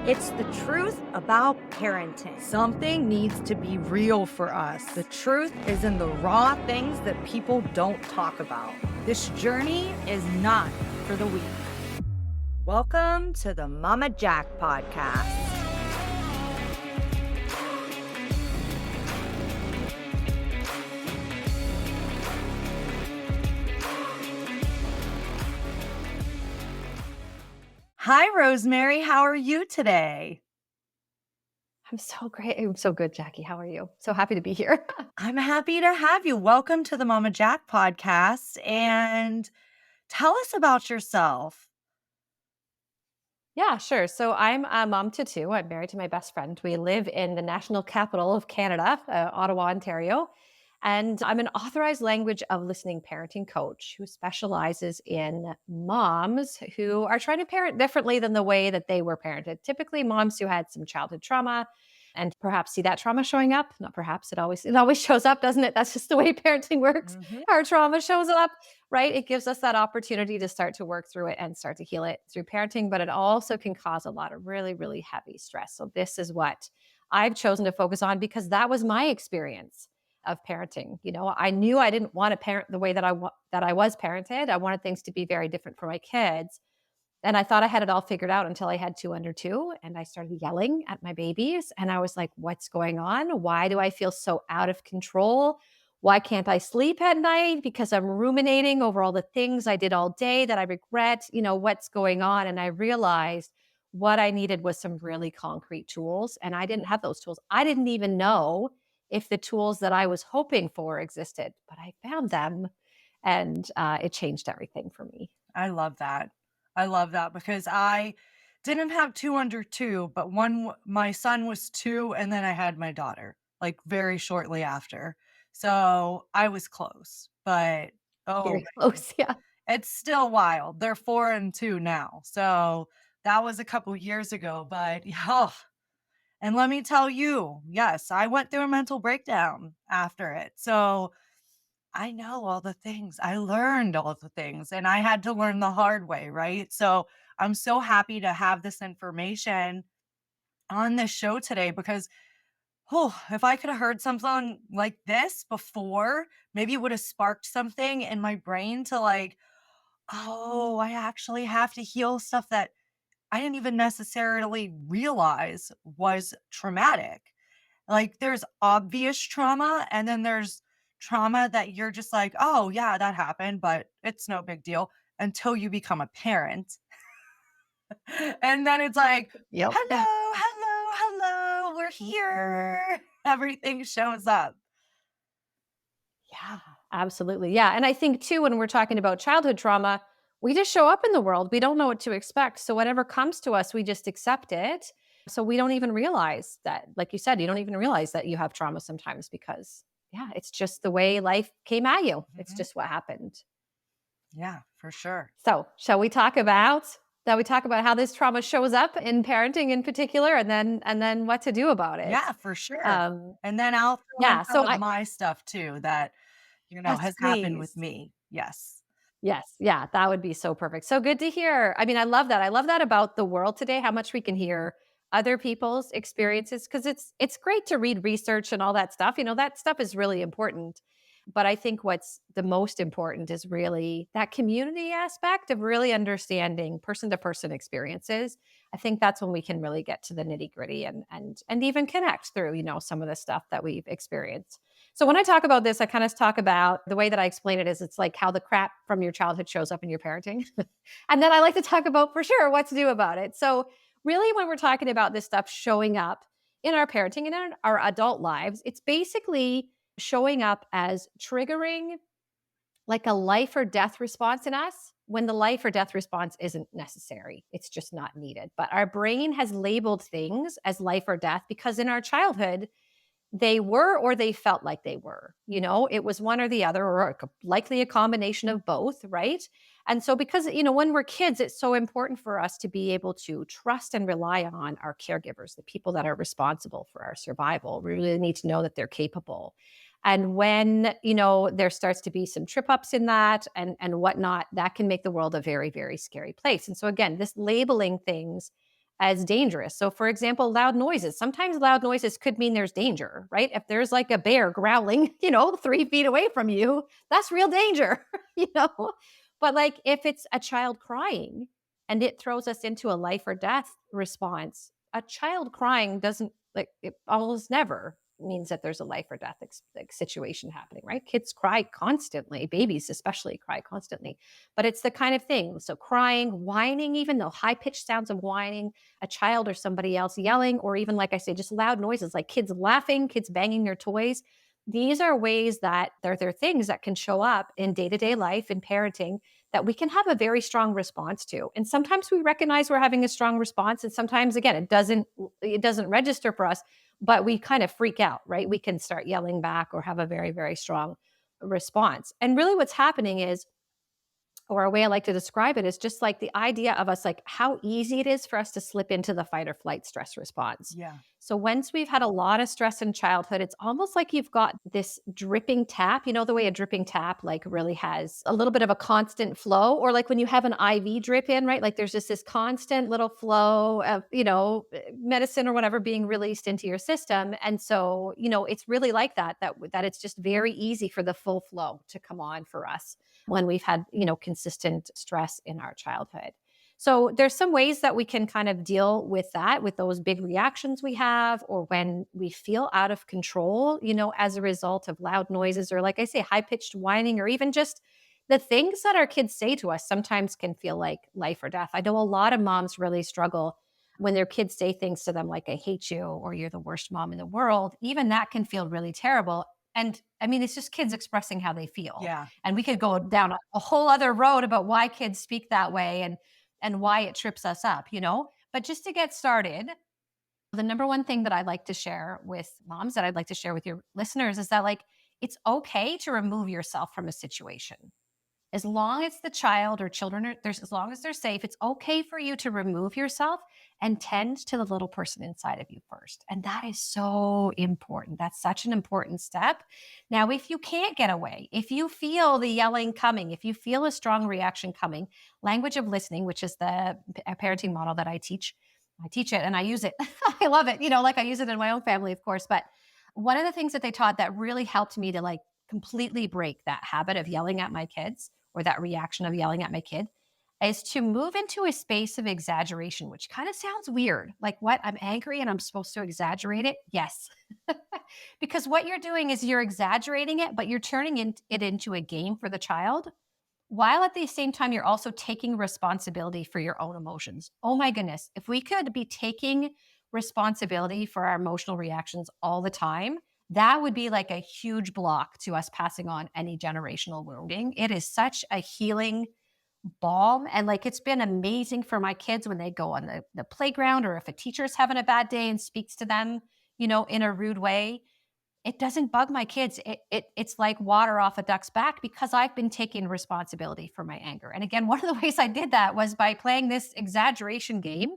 It's the truth about parenting. Something needs to be real for us. The truth is in the raw things that people don't talk about. This journey is not for the weak. Welcome to the Mama Jack podcast. Hi, Rosemary. How are you today? I'm so great. I'm so good, Jackie. How are you? So happy to be here. I'm happy to have you. Welcome to the Mama Jack podcast. And tell us about yourself. Yeah, sure. So I'm a mom to two. I'm married to my best friend. We live in the national capital of Canada, Ottawa, Ontario. And I'm an authorized language of listening parenting coach who specializes in moms who are trying to parent differently than the way that they were parented. Typically, moms who had some childhood trauma and perhaps see that trauma showing up. Not perhaps, it always shows up, doesn't it? That's just the way parenting works. Mhm. Our trauma shows up, right? It gives us that opportunity to start to work through it and start to heal it through parenting, but it also can cause a lot of really, really heavy stress. So this is what I've chosen to focus on because that was my experience of parenting. You know, I knew I didn't want to parent the way that I was parented. I wanted things to be very different for my kids. And I thought I had it all figured out until I had two under two and I started yelling at my babies. And I was like, what's going on? Why do I feel so out of control? Why can't I sleep at night? Because I'm ruminating over all the things I did all day that I regret. You know, what's going on? And I realized what I needed was some really concrete tools. And I didn't have those tools. I didn't even know if the tools that I was hoping for existed, but I found them and it changed everything for me. I love that. I love that because I didn't have two under two, but my son was two, and then I had my daughter like very shortly after. So I was close, but oh, Very close. Yeah. it's still wild. They're 4 and 2 now. So that was a couple years ago, but yeah. And let me tell you, yes, I went through a mental breakdown after it. So I know all the things. I learned all the things and I had to learn the hard way, right? So I'm so happy to have this information on this show today because if I could have heard something like this before, maybe it would have sparked something in my brain to like, oh, I actually have to heal stuff that I didn't even necessarily realize was traumatic. Like, there's obvious trauma, and then there's trauma that you're just like, "Oh, yeah, that happened, but it's no big deal," until you become a parent. And then it's like, Yep. Yeah. "Hello, hello, hello, we're here." Everything shows up. Yeah, absolutely. Yeah. And I think too, when we're talking about childhood trauma, we just show up in the world. We don't know what to expect. So whatever comes to us, we just accept it. So we don't even realize that, like you said, you don't even realize that you have trauma sometimes because, yeah, it's just the way life came at you. It's Mhm. just what happened. Yeah, for sure. So shall we talk about that? We talk about how this trauma shows up in parenting in particular, and then what to do about it. Yeah, for sure. Um, And then I'll throw in yeah. some So of I my stuff too that, yes, has happened with please. me. Yes. Yes. Yeah, that would be so perfect. So good to hear. I mean, I love that. I love that about the world today, how much we can hear other people's experiences because it's great to read research and all that stuff. You know, that stuff is really important. But I think what's the most important is really that community aspect of really understanding person to person experiences. I think that's when we can really get to the nitty-gritty and even connect through, you know, some of the stuff that we've experienced. So when I talk about this, I kind of talk about the way that I explain it is it's like how the crap from your childhood shows up in your parenting. And then I like to talk about for sure what to do about it. So really when we're talking about this stuff showing up in our parenting and in our adult lives, it's basically showing up as triggering like a life or death response in us when the life or death response isn't necessary. It's just not needed. But our brain has labeled things as life or death because in our childhood, they were or they felt like they were. You know, it was one or the other, or likely a combination of both, right? And so, because, you know, when we're kids, it's so important for us to be able to trust and rely on our caregivers, the people that are responsible for our survival. We really need to know that they're capable. And when, you know, there starts to be some trip ups in that and whatnot, that can make the world a very, very scary place. And so, again, this labeling things as dangerous. So, for example, loud noises. Sometimes loud noises could mean there's danger, right? If there's like a bear growling, 3 feet away from you, that's real danger, you know? But like if it's a child crying and it throws us into a life or death response, a child crying doesn't like it almost never means that there's a life or death like situation happening, right? Kids cry constantly, babies especially cry constantly, but it's the kind of thing. So crying, whining, even though high pitched sounds of whining, a child or somebody else yelling, or even like I say, just loud noises like kids laughing, kids banging their toys. These are ways that they're things that can show up in day to day life in parenting that we can have a very strong response to. And sometimes we recognize we're having a strong response, and sometimes again it doesn't register for us, but we kind of freak out, right? We can start yelling back or have a very very strong response. And really what's happening is, or a way I like to describe it is just like the idea of us, like how easy it is for us to slip into the fight or flight stress response. Yeah. So once we've had a lot of stress in childhood, it's almost like you've got this dripping tap, the way a dripping tap like really has a little bit of a constant flow, or like when you have an IV drip in, right? Like there's just this constant little flow of, medicine or whatever being released into your system. And so, it's really like that it's just very easy for the full flow to come on for us when we've had, consistent stress in our childhood. So there's some ways that we can kind of deal with that, with those big reactions we have, or when we feel out of control, as a result of loud noises, or like I say, high pitched whining, or even just the things that our kids say to us sometimes can feel like life or death. I know a lot of moms really struggle when their kids say things to them like, I hate you, or you're the worst mom in the world. Even that can feel really terrible. And I mean, it's just kids expressing how they feel. Yeah. And we could go down a whole other road about why kids speak that way and why it trips us up. But just to get started, the number one thing that I like to share with moms, that I'd like to share with your listeners, is that like it's okay to remove yourself from a situation. As long as the child or children as long as they're safe, it's okay for you to remove yourself and tend to the little person inside of you first. And that is so important. That's such an important step. Now, if you can't get away, if you feel the yelling coming, if you feel a strong reaction coming, language of listening, which is the parenting model that I teach it and I use it. I love it. Like I use it in my own family, of course. But one of the things that they taught that really helped me to like completely break that habit of yelling at my kids, or that reaction of yelling at my kid, is to move into a space of exaggeration, which kind of sounds weird. Like, what? I'm angry and I'm supposed to exaggerate it? Yes. Because what you're doing is you're exaggerating it, but you're turning it into a game for the child, while at the same time, you're also taking responsibility for your own emotions. Oh my goodness. If we could be taking responsibility for our emotional reactions all the time, that would be like a huge block to us passing on any generational wounding. It is such a healing balm. And like it's been amazing for my kids when they go on the playground, or if a teacher's having a bad day and speaks to them, in a rude way. It doesn't bug my kids. It's like water off a duck's back, because I've been taking responsibility for my anger. And again, one of the ways I did that was by playing this exaggeration game,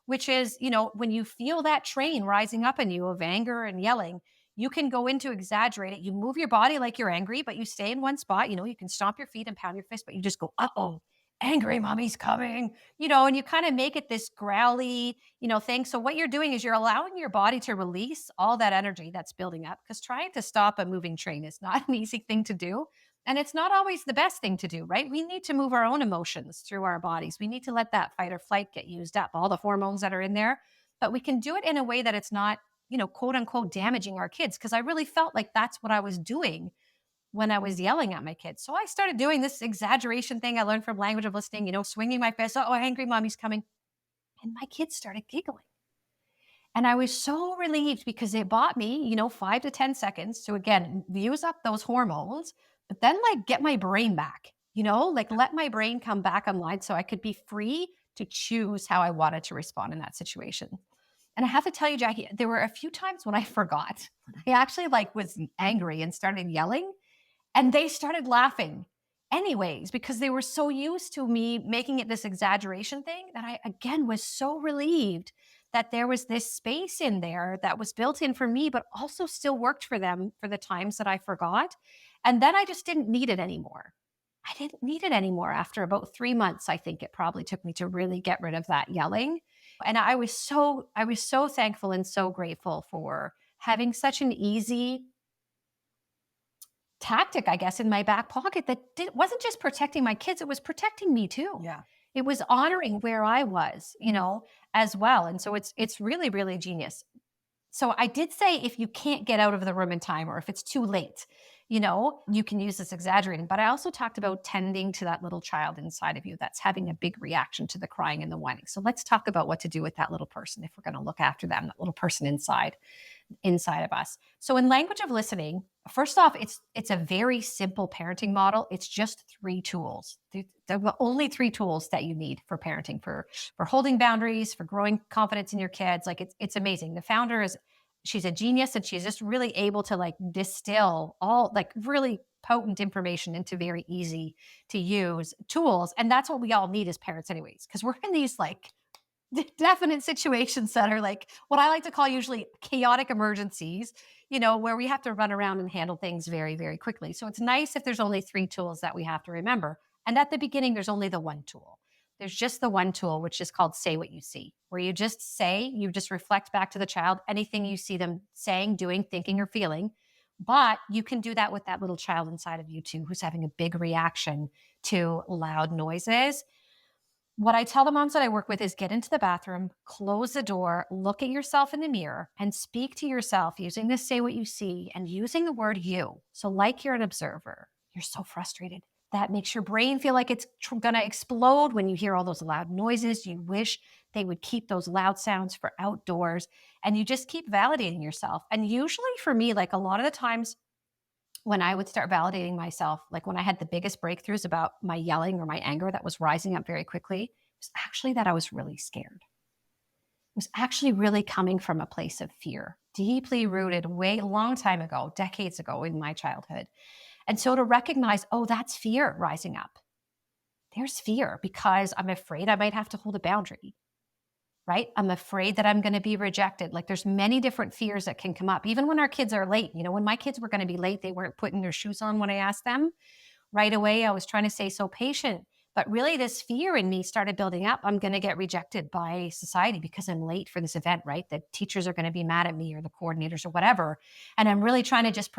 which is, when you feel that train rising up in you of anger and yelling, you can go into exaggerate it. You move your body like you're angry, but you stay in one spot. You can stomp your feet and pound your fist, but you just go, uh-oh, angry mommy's coming, and you kind of make it this growly, thing. So what you're doing is you're allowing your body to release all that energy that's building up, because trying to stop a moving train is not an easy thing to do. And it's not always the best thing to do, right? We need to move our own emotions through our bodies. We need to let that fight or flight get used up, all the hormones that are in there. But we can do it in a way that it's not, quote unquote, damaging our kids. Because I really felt like that's what I was doing when I was yelling at my kids. So I started doing this exaggeration thing I learned from language of listening, swinging my fist. Oh, angry mommy's coming. And my kids started giggling. And I was so relieved, because it bought me, 5 to 10 seconds to again use up those hormones, but then like get my brain back, like let my brain come back online so I could be free to choose how I wanted to respond in that situation. And I have to tell you, Jackie, there were a few times when I forgot. I actually like was angry and started yelling, and they started laughing anyways, because they were so used to me making it this exaggeration thing, that I, again, was so relieved that there was this space in there that was built in for me, but also still worked for them for the times that I forgot. And then I just didn't need it anymore. I didn't need it anymore after about 3 months. I think it probably took me to really get rid of that yelling. And I was so thankful and so grateful for having such an easy tactic, I guess, in my back pocket that wasn't just protecting my kids, it was protecting me too. Yeah. It was honoring where I was, as well. And so it's really, really genius. So I did say if you can't get out of the room in time or if it's too late, you can use this exaggerating. But I also talked about tending to that little child inside of you that's having a big reaction to the crying and the whining. So let's talk about what to do with that little person if we're going to look after them, that little person inside of us. So in language of listening, first off, it's a very simple parenting model. It's just three tools. They're the only three tools that you need for parenting, for holding boundaries, for growing confidence in your kids. Like it's amazing. The founder she's a genius and she's just really able to like distill all like really potent information into very easy to use tools. And that's what we all need as parents anyways, because we're in these like definite situations that are like what I like to call usually chaotic emergencies, where we have to run around and handle things very, very quickly. So it's nice if there's only three tools that we have to remember. And at the beginning, there's only the one tool. There's just the one tool, which is called say what you see, where you just reflect back to the child anything you see them saying, doing, thinking, or feeling. But you can do that with that little child inside of you too, who's having a big reaction to loud noises. What I tell the moms that I work with is get into the bathroom, close the door, look at yourself in the mirror, and speak to yourself using this say what you see and using the word you. So, like you're an observer, you're so frustrated. That makes your brain feel like it's going to explode when you hear all those loud noises. You wish they would keep those loud sounds for outdoors, and you just keep validating yourself. And usually for me, like a lot of the times, when I would start validating myself, like when I had the biggest breakthroughs about my yelling or my anger that was rising up very quickly, it was actually that I was really scared. It was actually really coming from a place of fear, deeply rooted way long time ago, decades ago in my childhood. And so to recognize, oh, that's fear rising up. There's fear because I'm afraid I might have to hold a boundary. Right? I'm afraid that I'm going to be rejected. Like there's many different fears that can come up. Even when our kids are late, when my kids were going to be late, they weren't putting their shoes on when I asked them. Right away, I was trying to stay so patient. But really this fear in me started building up. I'm going to get rejected by society because I'm late for this event, right? The teachers are going to be mad at me or the coordinators or whatever. And I'm really trying to just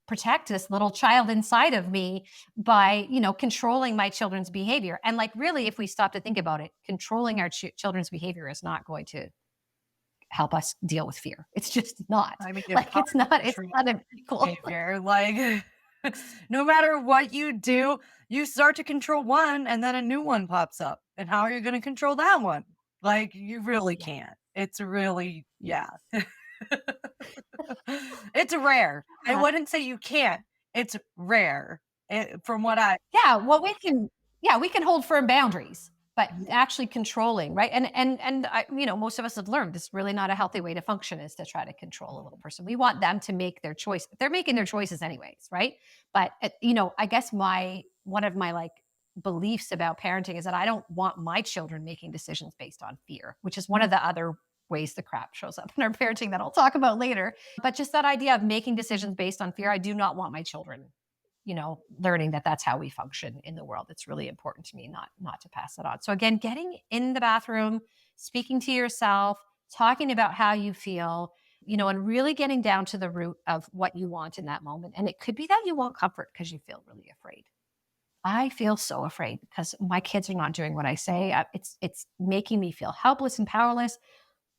protect this little child inside of me by, controlling my children's behavior. And like, really, if we stop to think about it, controlling our children's behavior is not going to help us deal with fear. It's just not. I mean, Like, it's not a equal. behavior. Like, no matter what you do, you start to control one and then a new one pops up. And how are you going to control that one? Like, you really Yeah. can't. It's really, Yeah. yeah. It's rare. I Yeah. wouldn't say you can't. It's rare. From what I Yeah, well, we can hold firm boundaries, but actually controlling, right? And I, most of us have learned this is really not a healthy way to function is to try to control a little person. We want them to make their choice. They're making their choices anyways, right? But I guess one of my like beliefs about parenting is that I don't want my children making decisions based on fear, which is one of the other ways the crap shows up in our parenting that I'll talk about later. But just that idea of making decisions based on fear, I do not want my children learning that that's how we function in the world. It's really important to me not to pass that on. So again, getting in the bathroom, speaking to yourself, talking about how you feel, and really getting down to the root of what you want in that moment. And it could be that you want comfort because you feel really afraid. I feel so afraid because my kids are not doing what I say. It's making me feel helpless and powerless.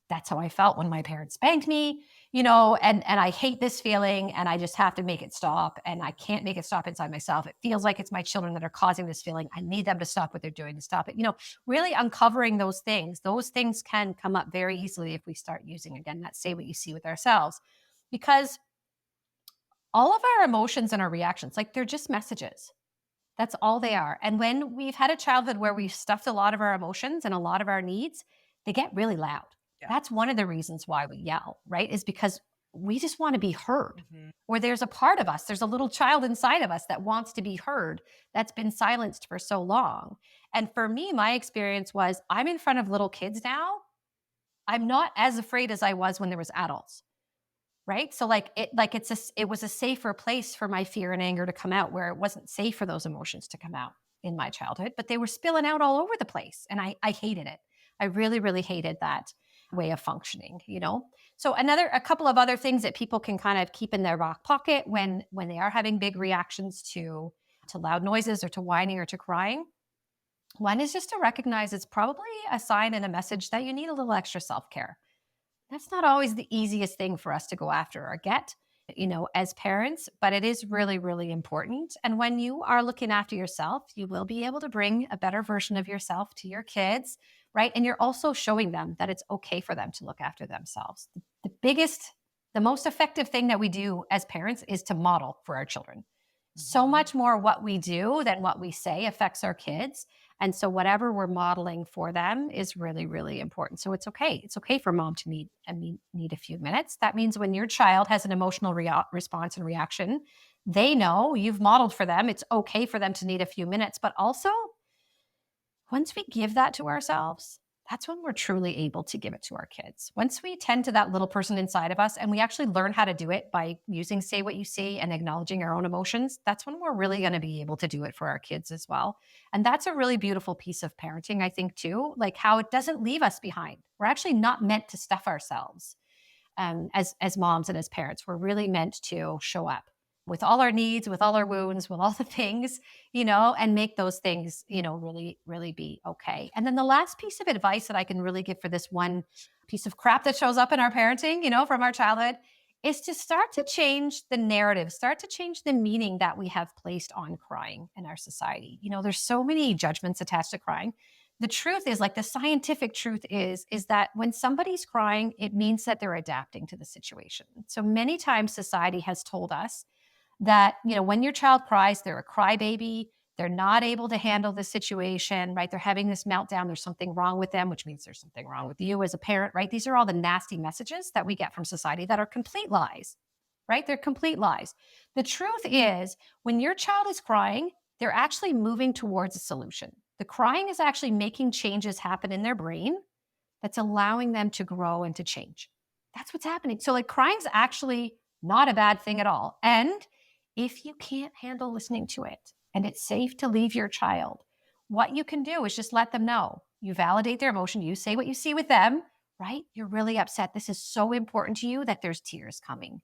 That's how I felt when my parents spanked me, and I hate this feeling and I just have to make it stop and I can't make it stop inside myself. It feels like it's my children that are causing this feeling. I need them to stop what they're doing to stop it. Really uncovering those things. Those things can come up very easily if we start using, again, that say what you see with ourselves, because all of our emotions and our reactions, like they're just messages. That's all they are. And when we've had a childhood where we've stuffed a lot of our emotions and a lot of our needs, they get really loud. Yeah. That's one of the reasons why we yell, right? Is because we just want to be heard. Mhm. Or there's a part of us, there's a little child inside of us that wants to be heard that's been silenced for so long. And for me, my experience was I'm in front of little kids now. I'm not as afraid as I was when there was adults. Right? So it was a safer place for my fear and anger to come out where it wasn't safe for those emotions to come out in my childhood, but they were spilling out all over the place and I hated it. I really, really hated that way of functioning, you know? So a couple of other things that people can kind of keep in their back pocket when they are having big reactions to loud noises or to whining or to crying. One is just to recognize it's probably a sign and a message that you need a little extra self-care. That's not always the easiest thing for us to go after or get, as parents, but it is really, really important. And when you are looking after yourself, you will be able to bring a better version of yourself to your kids, right? And you're also showing them that it's okay for them to look after themselves. The most effective thing that we do as parents is to model for our children. So Mhm. much more what we do than what we say affects our kids. And so whatever we're modeling for them is really, really important. So it's okay. It's okay for mom to need a few minutes. That means when your child has an emotional response and reaction, they know you've modeled for them. It's okay for them to need a few minutes. But also, once we give that to ourselves, that's when we're truly able to give it to our kids. Once we tend to that little person inside of us and we actually learn how to do it by using say what you see and acknowledging our own emotions, that's when we're really going to be able to do it for our kids as well. And that's a really beautiful piece of parenting, I think, too, like how it doesn't leave us behind. We're actually not meant to stuff ourselves as moms and as parents. We're really meant to show up with all our needs, with all our wounds, with all the things, and make those things, really, really be okay. And then the last piece of advice that I can really give for this one piece of crap that shows up in our parenting, from our childhood, is to start to change the narrative, start to change the meaning that we have placed on crying in our society. There's so many judgments attached to crying. The truth is, like, the scientific truth is that when somebody's crying, it means that they're adapting to the situation. So many times society has told us that, when your child cries, they're a crybaby, they're not able to handle the situation, right? They're having this meltdown, there's something wrong with them, which means there's something wrong with you as a parent, right? These are all the nasty messages that we get from society that are complete lies, right? They're complete lies. The truth is, when your child is crying, they're actually moving towards a solution. The crying is actually making changes happen in their brain that's allowing them to grow and to change. That's what's happening. So, like, crying's actually not a bad thing at all. And if you can't handle listening to it and it's safe to leave your child, what you can do is just let them know. You validate their emotion. You say what you see with them, right? You're really upset. This is so important to you that there's tears coming.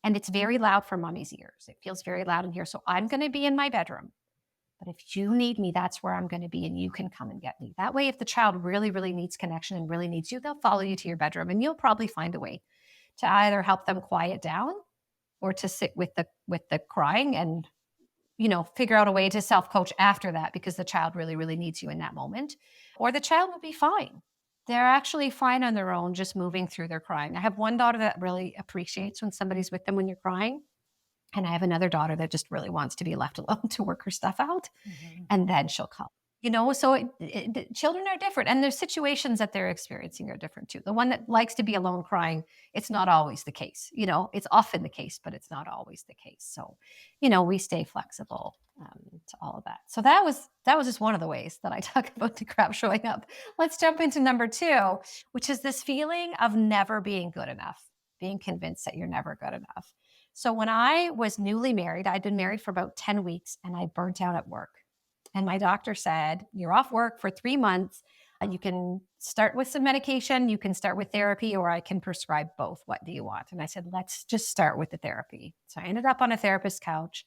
And it's very loud for mommy's ears. It feels very loud in here. So I'm going to be in my bedroom. But if you need me, that's where I'm going to be, and you can come and get me. That way, if the child really, really needs connection and really needs you, they'll follow you to your bedroom, and you'll probably find a way to either help them quiet down or to sit with the crying and figure out a way to self-coach after that because the child really, really needs you in that moment. Or the child will be fine. They're actually fine on their own, just moving through their crying. I have one daughter that really appreciates when somebody's with them when you're crying. And I have another daughter that just really wants to be left alone to work her stuff out, Mhm. and then she'll come. So the children are different, and their situations that they're experiencing are different too. The one that likes to be alone crying, it's not always the case. It's often the case, but it's not always the case. So, we stay flexible to all of that. So that was just one of the ways that I talk about the crap showing up. Let's jump into number two, which is this feeling of never being good enough, being convinced that you're never good enough. So when I was newly married, I'd been married for about 10 weeks and I burnt out at work. And my doctor said, "You're off work for 3 months. You can start with some medication, you can start with therapy, or I can prescribe both. What do you want?" And I said, "Let's just start with the therapy." So I ended up on a therapist's couch.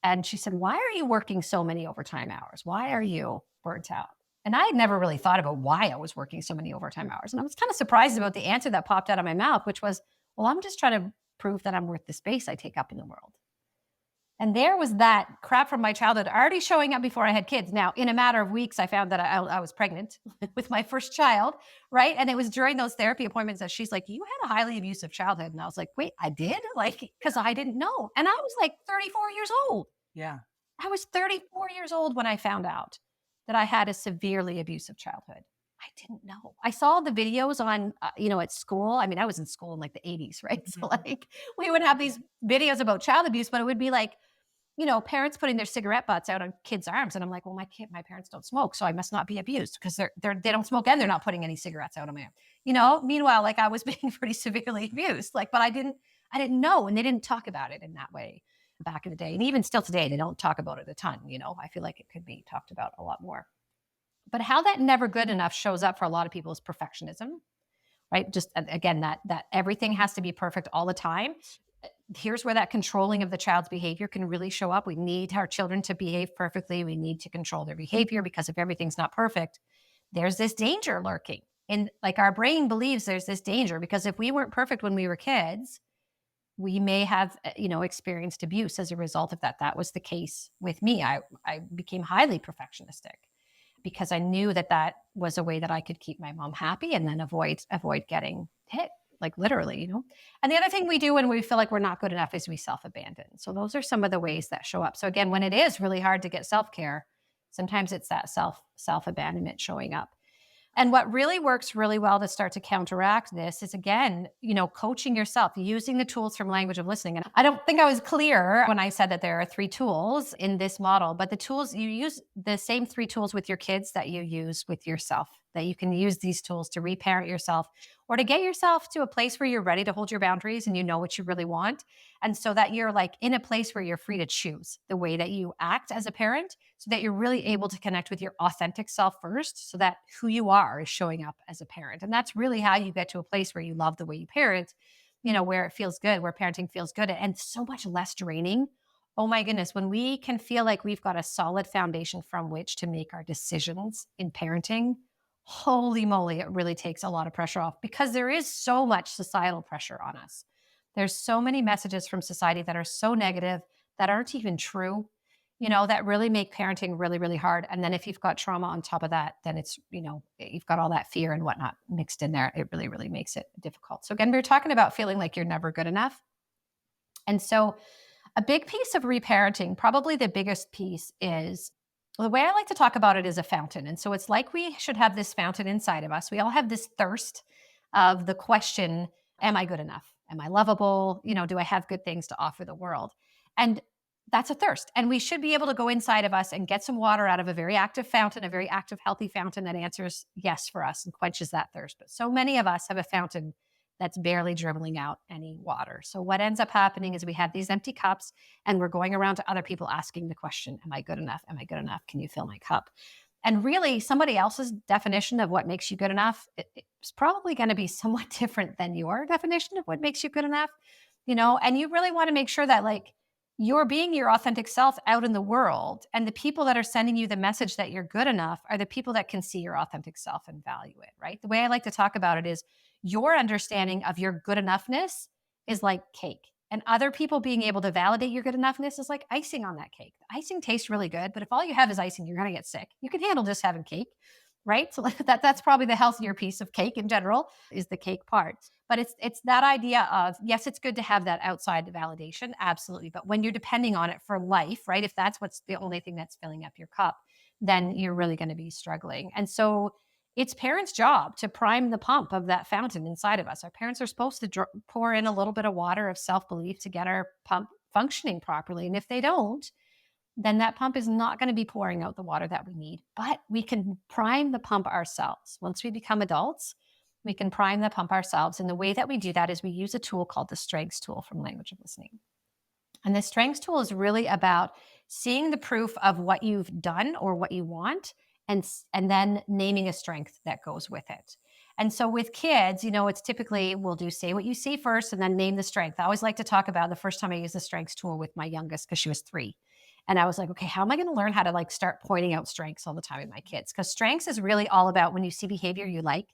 And she said, "Why are you working so many overtime hours? Why are you burnt out?" And I had never really thought about why I was working so many overtime hours. And I was kind of surprised about the answer that popped out of my mouth, which was, "Well, I'm just trying to prove that I'm worth the space I take up in the world." And there was that crap from my childhood already showing up before I had kids. Now, in a matter of weeks, I found that I was pregnant with my first child, right? And it was during those therapy appointments that she's like, "You had a highly abusive childhood." And I was like, "Wait, I did?" Like, because I didn't know. And I was like 34 years old. Yeah. I was 34 years old when I found out that I had a severely abusive childhood. I didn't know. I saw the videos on, at school. I mean, I was in school in like the 80s, right? So, Mhm. like, we would have these videos about child abuse, but it would be like, parents putting their cigarette butts out on kids' arms. And I'm like, well, my parents don't smoke, so I must not be abused because they don't smoke and they're not putting any cigarettes out on my arm. Meanwhile, like, I was being pretty severely abused, like, but I didn't know. And they didn't talk about it in that way back in the day. And even still today, they don't talk about it a ton. I feel like it could be talked about a lot more. But how that never good enough shows up for a lot of people is perfectionism, right? Just again, that everything has to be perfect all the time. Here's where that controlling of the child's behavior can really show up. We need our children to behave perfectly. We need to control their behavior, because if everything's not perfect, there's this danger lurking. And like, our brain believes there's this danger, because if we weren't perfect when we were kids, we may have, experienced abuse as a result of that. That was the case with me. I became highly perfectionistic because I knew that that was a way that I could keep my mom happy and then avoid getting hit, like literally. And the other thing we do when we feel like we're not good enough is we self-abandon. So those are some of the ways that show up. So again, when it is really hard to get self-care, sometimes it's that self-abandonment showing up. And what really works really well to start to counteract this is, again, coaching yourself, using the tools from language of listening. And I don't think I was clear when I said that there are 3 tools in this model, but the tools, you use the same 3 tools with your kids that you use with yourself, that you can use these tools to reparent yourself, or to get yourself to a place where you're ready to hold your boundaries and you know what you really want. And so that you're like in a place where you're free to choose the way that you act as a parent, so that you're really able to connect with your authentic self first, so that who you are is showing up as a parent. And that's really how you get to a place where you love the way you parent, where it feels good, where parenting feels good and so much less draining. Oh my goodness, when we can feel like we've got a solid foundation from which to make our decisions in parenting, holy moly, it really takes a lot of pressure off, because there is so much societal pressure on us. There's so many messages from society that are so negative, that aren't even true, that really make parenting really, really hard. And then if you've got trauma on top of that, then it's, you've got all that fear and whatnot mixed in there. It really, really makes it difficult. So again, we're talking about feeling like you're never good enough. And so a big piece of reparenting, probably the biggest piece, is, the way I like to talk about it is a fountain. And so it's like we should have this fountain inside of us. We all have this thirst of the question, am I good enough? Am I lovable? Do I have good things to offer the world? And that's a thirst. And we should be able to go inside of us and get some water out of a very active fountain, a very active, healthy fountain that answers yes for us and quenches that thirst. But so many of us have a fountain that's barely dribbling out any water. So what ends up happening is we have these empty cups, and we're going around to other people asking the question, am I good enough? Am I good enough? Can you fill my cup? And really, somebody else's definition of what makes you good enough, it's probably going to be somewhat different than your definition of what makes you good enough, and you really want to make sure that, like, you're being your authentic self out in the world, and the people that are sending you the message that you're good enough are the people that can see your authentic self and value it, right? The way I like to talk about it is, your understanding of your good enoughness is like cake. And other people being able to validate your good enoughness is like icing on that cake. The icing tastes really good, but if all you have is icing, you're going to get sick. You can handle just having cake, right? So that's probably the healthier piece of cake in general, is the cake part. But it's that idea of, yes, it's good to have that outside validation, absolutely. But when you're depending on it for life, right? If that's what's the only thing that's filling up your cup, then you're really going to be struggling. And so it's parents' job to prime the pump of that fountain inside of us. Our parents are supposed to pour in a little bit of water of self-belief to get our pump functioning properly. And if they don't, then that pump is not going to be pouring out the water that we need. But we can prime the pump ourselves. Once we become adults, we can prime the pump ourselves. And the way that we do that is we use a tool called the strengths tool from language of listening. And the strengths tool is really about seeing the proof of what you've done or what you want, and then naming a strength that goes with it. And so with kids, it's typically, we'll do say what you see first and then name the strength. I always like to talk about the first time I used the strengths tool with my youngest, because she was 3. And I was like, okay, how am I going to learn how to start pointing out strengths all the time in my kids? Because strengths is really all about, when you see behavior you like,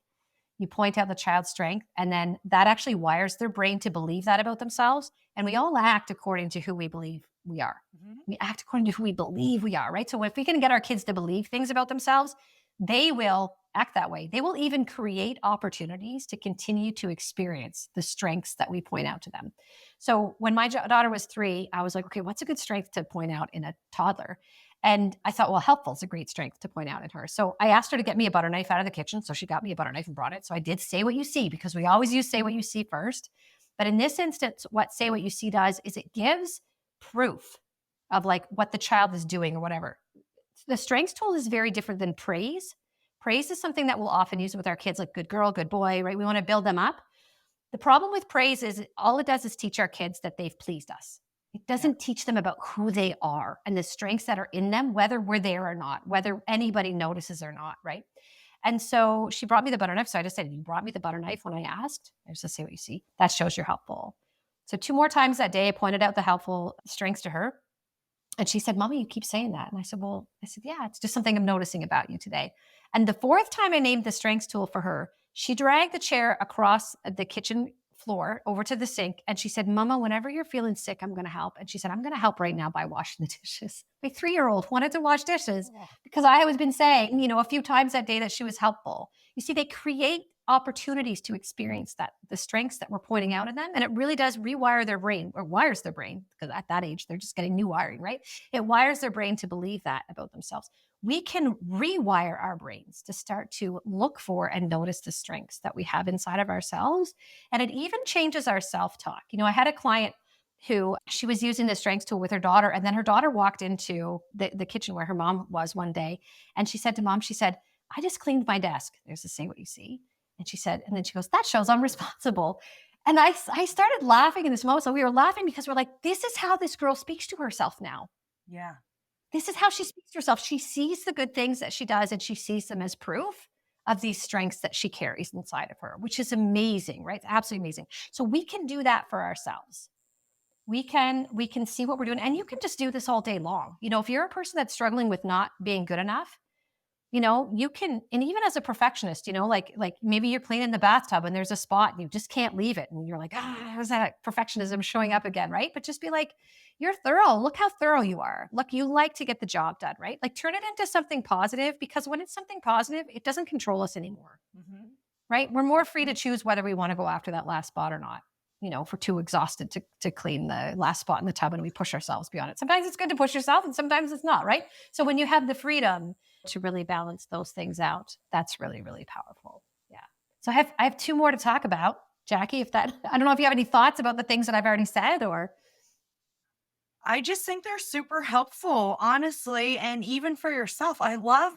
you point out the child's strength, and then that actually wires their brain to believe that about themselves. And we all act according to who we believe we are. Mm-hmm. We act according to who we believe we are, right? So if we can get our kids to believe things about themselves, they will act that way. They will even create opportunities to continue to experience the strengths that we point out to them. So when my daughter was 3, I was like, okay, what's a good strength to point out in a toddler? And I thought, well, helpful is a great strength to point out in her. So I asked her to get me a butter knife out of the kitchen. So she got me a butter knife and brought it. So I did say what you see, because we always use say what you see first. But in this instance, what say what you see does is it gives proof of what the child is doing or whatever. The strengths tool is very different than praise. Praise is something that we'll often use with our kids, like good girl, good boy, right? We want to build them up. The problem with praise is all it does is teach our kids that they've pleased us. It Yeah. doesn't teach them about who they are and the strengths that are in them, whether we're there or not, whether anybody notices or not, right? And so she brought me the butter knife. So I just said, "You brought me the butter knife when I asked." I just say what you see. That shows you're helpful. So 2 more times that day, I pointed out the helpful strengths to her. And she said, "Mommy, you keep saying that." And I said, "Well," I said, "Yeah, it's just something I'm noticing about you today." And the fourth time I named the strengths tool for her, she dragged the chair across the kitchen floor over to the sink. And she said, "Mama, whenever you're feeling sick, I'm going to help." And she said, "I'm going to help right now by washing the dishes." My 3-year-old wanted to wash dishes Oh, because I was been saying, a few times that day that she was helpful. You see, they create opportunities to experience that the strengths that we're pointing out in them, and it really does rewire their brain, or wires their brain, because at that age they're just getting new wiring, right? It wires their brain to believe that about themselves. We can rewire our brains to start to look for and notice the strengths that we have inside of ourselves, and it even changes our self-talk. I had a client who, she was using the strengths tool with her daughter, and then her daughter walked into the kitchen where her mom was one day, and she said to mom, she said, "I just cleaned my desk." There's the say what you see. And she said, and then she goes, "That shows I'm responsible." And I started laughing in this moment. So we were laughing because we're like, this is how this girl speaks to herself now. yeah. This is how she speaks to herself. She sees the good things that she does and she sees them as proof of these strengths that she carries inside of her, which is amazing, right? It's absolutely amazing. So we can do that for ourselves. We can see what we're doing, and you can just do this all day long. If you're a person that's struggling with not being good enough, you can, and even as a perfectionist, like maybe you're cleaning the bathtub and there's a spot and you just can't leave it. And you're like, is that perfectionism showing up again? Right. But just be like, you're thorough. Look how thorough you are. Look, you like to get the job done, right? Like turn it into something positive, because when it's something positive, it doesn't control us anymore. Mhm. Right. We're more free to choose whether we want to go after that last spot or not. If we're too exhausted to clean the last spot in the tub and we push ourselves beyond it. Sometimes it's good to push yourself and sometimes it's not, right? So when you have the freedom to really balance those things out, that's really, really powerful. Yeah. So I have 2 more to talk about, Jackie, if that, I don't know if you have any thoughts about the things that I've already said or. I just think they're super helpful, honestly, and even for yourself. I love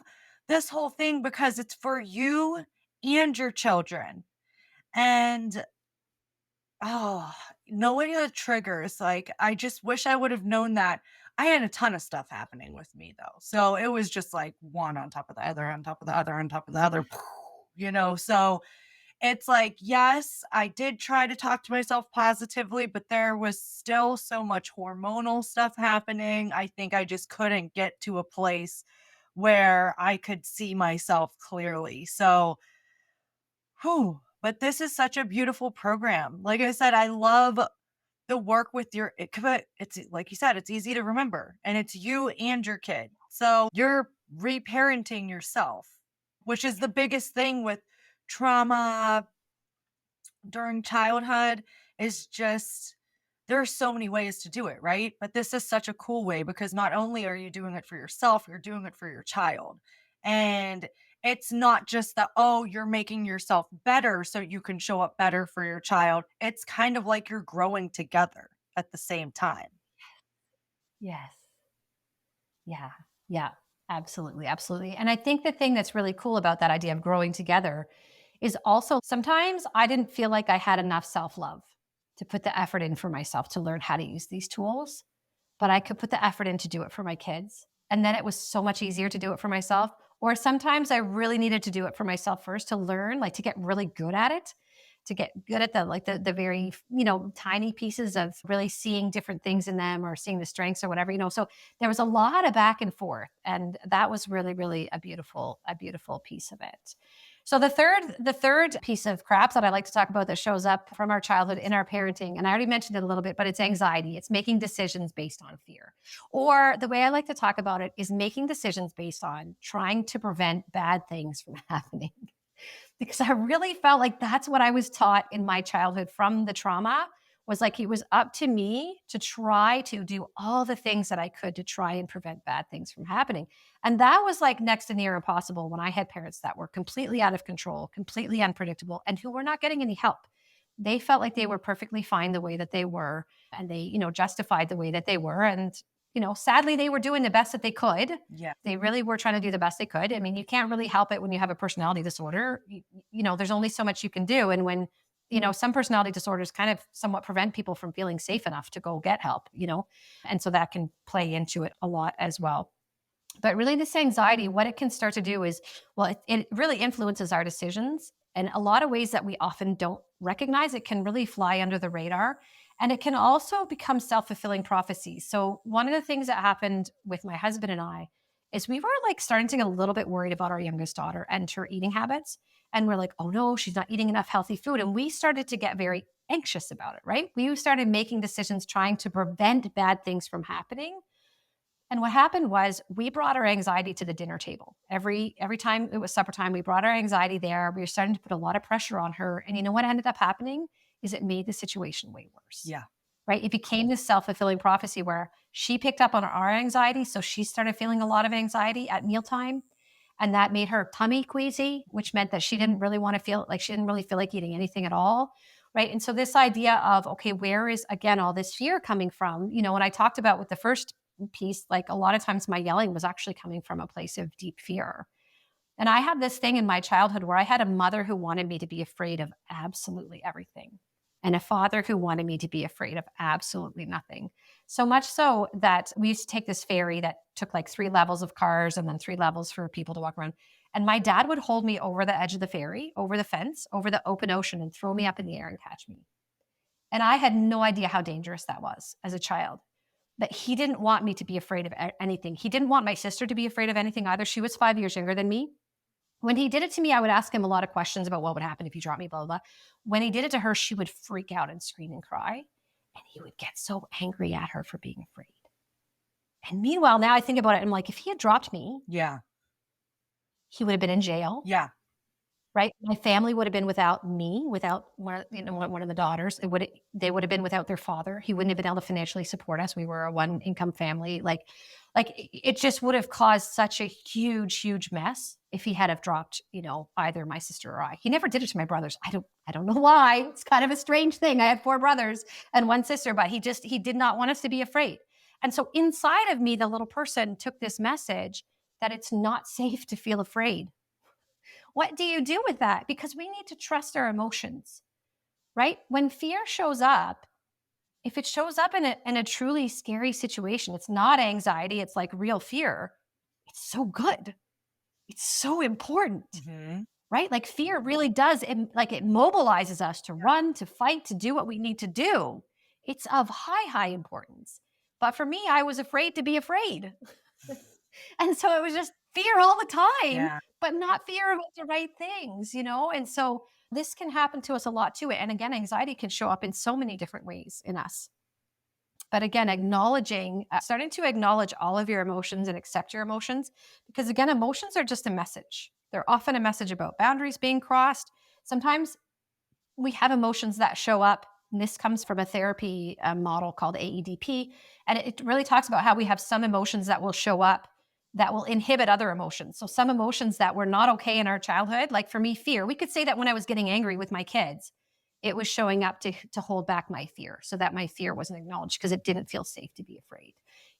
this whole thing because it's for you and your children. And oh, knowing the triggers, like I just wish I would have known that. I had a ton of stuff happening with me though. So it was just like one on top of the other, on top of the other, on top of the other, So it's like, yes, I did try to talk to myself positively, but there was still so much hormonal stuff happening. I think I just couldn't get to a place where I could see myself clearly. So, whew, but this is such a beautiful program. Like I said, I love the work with it's like you said, it's easy to remember and it's you and your kid. So you're reparenting yourself, which is the biggest thing with trauma during childhood is just there are so many ways to do it, right? But this is such a cool way because not only are you doing it for yourself, you're doing it for your child. And it's not just that, oh, you're making yourself better so you can show up better for your child. It's kind of like you're growing together at the same time. Yes. Yeah. Yeah. Absolutely. Absolutely. And I think the thing that's really cool about that idea of growing together is also sometimes I didn't feel like I had enough self love to put the effort in for myself to learn how to use these tools, but I could put the effort in to do it for my kids. And then it was so much easier to do it for myself. Or sometimes I really needed to do it for myself first to learn, like to get really good at it, to get good at the very, tiny pieces of really seeing different things in them or seeing the strengths or whatever. So there was a lot of back and forth. And that was really, really a beautiful piece of it. So the third piece of crap that I like to talk about that shows up from our childhood in our parenting, and I already mentioned it a little bit, but it's anxiety. It's making decisions based on fear. Or the way I like to talk about it is making decisions based on trying to prevent bad things from happening. Because I really felt like that's what I was taught in my childhood from the trauma, was like it was up to me to try to do all the things that I could to try and prevent bad things from happening. And that was like next to near impossible when I had parents that were completely out of control, completely unpredictable, and who were not getting any help. They felt like they were perfectly fine the way that they were, and they, justified the way that they were. And, sadly, they were doing the best that they could. Yeah. They really were trying to do the best they could. I mean, you can't really help it when you have a personality disorder. There's only so much you can do. And when some personality disorders kind of somewhat prevent people from feeling safe enough to go get help. And so that can play into it a lot as well. But really, this anxiety, what it can start to do is, well, it really influences our decisions. And a lot of ways that we often don't recognize, it can really fly under the radar. And it can also become self fulfilling prophecies. So, one of the things that happened with my husband and I is we were like starting to get a little bit worried about our youngest daughter and her eating habits. And we're like, oh no, she's not eating enough healthy food. And we started to get very anxious about it, right? We started making decisions trying to prevent bad things from happening. And what happened was we brought our anxiety to the dinner table. Every time it was supper time, we brought our anxiety there. We were starting to put a lot of pressure on her. And you know what ended up happening is it made the situation way worse. Yeah. Right? It became this self-fulfilling prophecy where she picked up on our anxiety. So she started feeling a lot of anxiety at mealtime. And that made her tummy queasy, which meant that she didn't really feel like eating anything at all. Right. And so this idea of, okay, where is again all this fear coming from? When I talked about with the first piece, like a lot of times my yelling was actually coming from a place of deep fear. And I had this thing in my childhood where I had a mother who wanted me to be afraid of absolutely everything, and a father who wanted me to be afraid of absolutely nothing. So much so that we used to take this ferry that took like 3 levels of cars and then 3 levels for people to walk around. And my dad would hold me over the edge of the ferry, over the fence, over the open ocean, and throw me up in the air and catch me. And I had no idea how dangerous that was as a child. But he didn't want me to be afraid of anything. He didn't want my sister to be afraid of anything either. She was 5 years younger than me. When he did it to me, I would ask him a lot of questions about what would happen if you dropped me, blah, blah, blah. When he did it to her, she would freak out and scream and cry. And he would get so angry at her for being afraid. And meanwhile, now I think about it, I'm like, if he had dropped me, Yeah. he would have been in jail. Yeah. Right? My family would have been without me, without one of the daughters. They would have been without their father. He wouldn't have been able to financially support us. We were a one income family. It just would have caused such a huge, huge mess if he had have dropped, either my sister or I. He never did it to my brothers. I don't know why. It's kind of a strange thing. I had 4 brothers and 1 sister, but he did not want us to be afraid. And so inside of me, the little person took this message that it's not safe to feel afraid. What do you do with that? Because we need to trust our emotions, right? When fear shows up, if it shows up in a truly scary situation, it's not anxiety, it's like real fear. It's so good. It's so important, Mm-hmm. right? Like fear really does, it mobilizes us to run, to fight, to do what we need to do. It's of high, high importance. But for me, I was afraid to be afraid. And so it was just fear all the time, Yeah. but not fear about the right things. And so this can happen to us a lot too. And again, anxiety can show up in so many different ways in us. But again, starting to acknowledge all of your emotions and accept your emotions, because again, emotions are just a message. They're often a message about boundaries being crossed. Sometimes we have emotions that show up. And this comes from a therapy model called AEDP. And it really talks about how we have some emotions that will show up that will inhibit other emotions. So some emotions that were not okay in our childhood, like for me, fear. We could say that when I was getting angry with my kids, it was showing up to hold back my fear so that my fear wasn't acknowledged because it didn't feel safe to be afraid.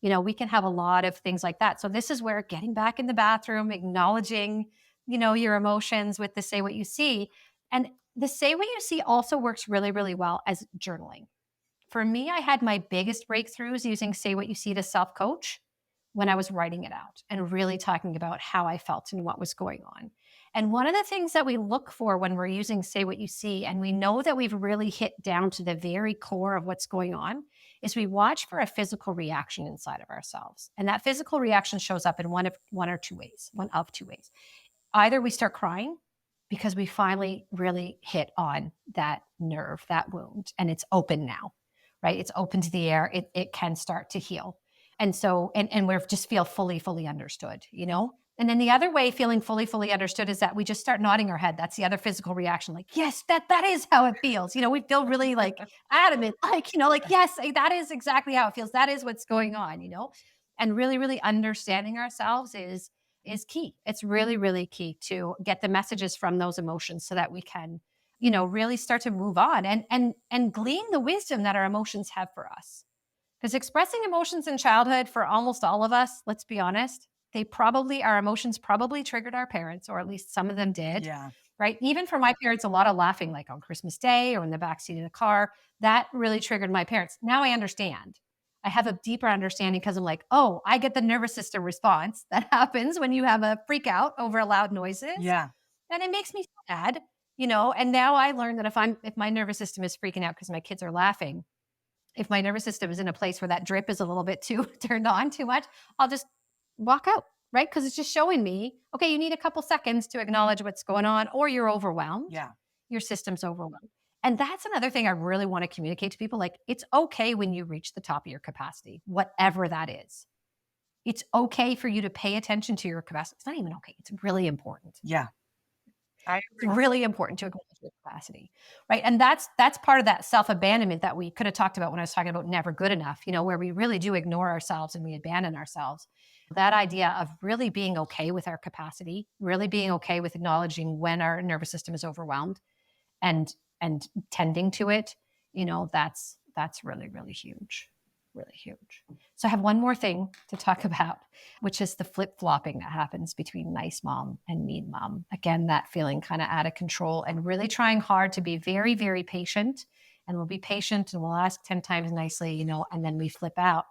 We can have a lot of things like that. So this is where getting back in the bathroom, acknowledging, your emotions with the say what you see. And the say what you see also works really, really well as journaling. For me, I had my biggest breakthroughs using say what you see to self-coach when I was writing it out and really talking about how I felt and what was going on. And one of the things that we look for when we're using say what you see, and we know that we've really hit down to the very core of what's going on, is we watch for a physical reaction inside of ourselves. And that physical reaction shows up in one of two ways. Either we start crying because we finally really hit on that nerve, that wound, and it's open now, right? It's open to the air. It can start to heal. And so, and we just feel fully, fully understood. And then the other way, feeling fully, fully understood, is that we just start nodding our head. That's the other physical reaction. Like, yes, that is how it feels. We feel really like adamant, yes, that is exactly how it feels. That is what's going on. And really, really understanding ourselves is key. It's really, really key to get the messages from those emotions so that we can, really start to move on and glean the wisdom that our emotions have for us. Because expressing emotions in childhood for almost all of us, let's be honest, our emotions probably triggered our parents, or at least some of them did. Yeah. right? Even for my parents, a lot of laughing, like on Christmas Day or in the backseat of the car, that really triggered my parents. Now I understand. I have a deeper understanding because I'm like, oh, I get the nervous system response that happens when you have a freak out over loud noises. Yeah. And it makes me sad, you know. And now I learn that if my nervous system is freaking out because my kids are laughing, if my nervous system is in a place where that drip is a little bit too turned on too much, I'll just walk out, right? Because it's just showing me, okay, you need a couple seconds to acknowledge what's going on, or you're overwhelmed. Yeah. Your system's overwhelmed. And that's another thing I really want to communicate to people. Like, it's okay when you reach the top of your capacity, whatever that is. It's okay for you to pay attention to your capacity. It's not even okay. It's really important. Yeah. I It's agree. really important to acknowledge your capacity, right? And that's part of that self-abandonment that we could have talked about when I was talking about never good enough, you know, where we really do ignore ourselves and we abandon ourselves. That idea of really being okay with our capacity, really being okay with acknowledging when our nervous system is overwhelmed and tending to it, you know, that's really, really huge. Really huge. So I have one more thing to talk about, which is the flip-flopping that happens between nice mom and mean mom. Again, that feeling kind of out of control and really trying hard to be very, very patient. And we'll be patient and we'll ask 10 times nicely, you know, and then we flip out.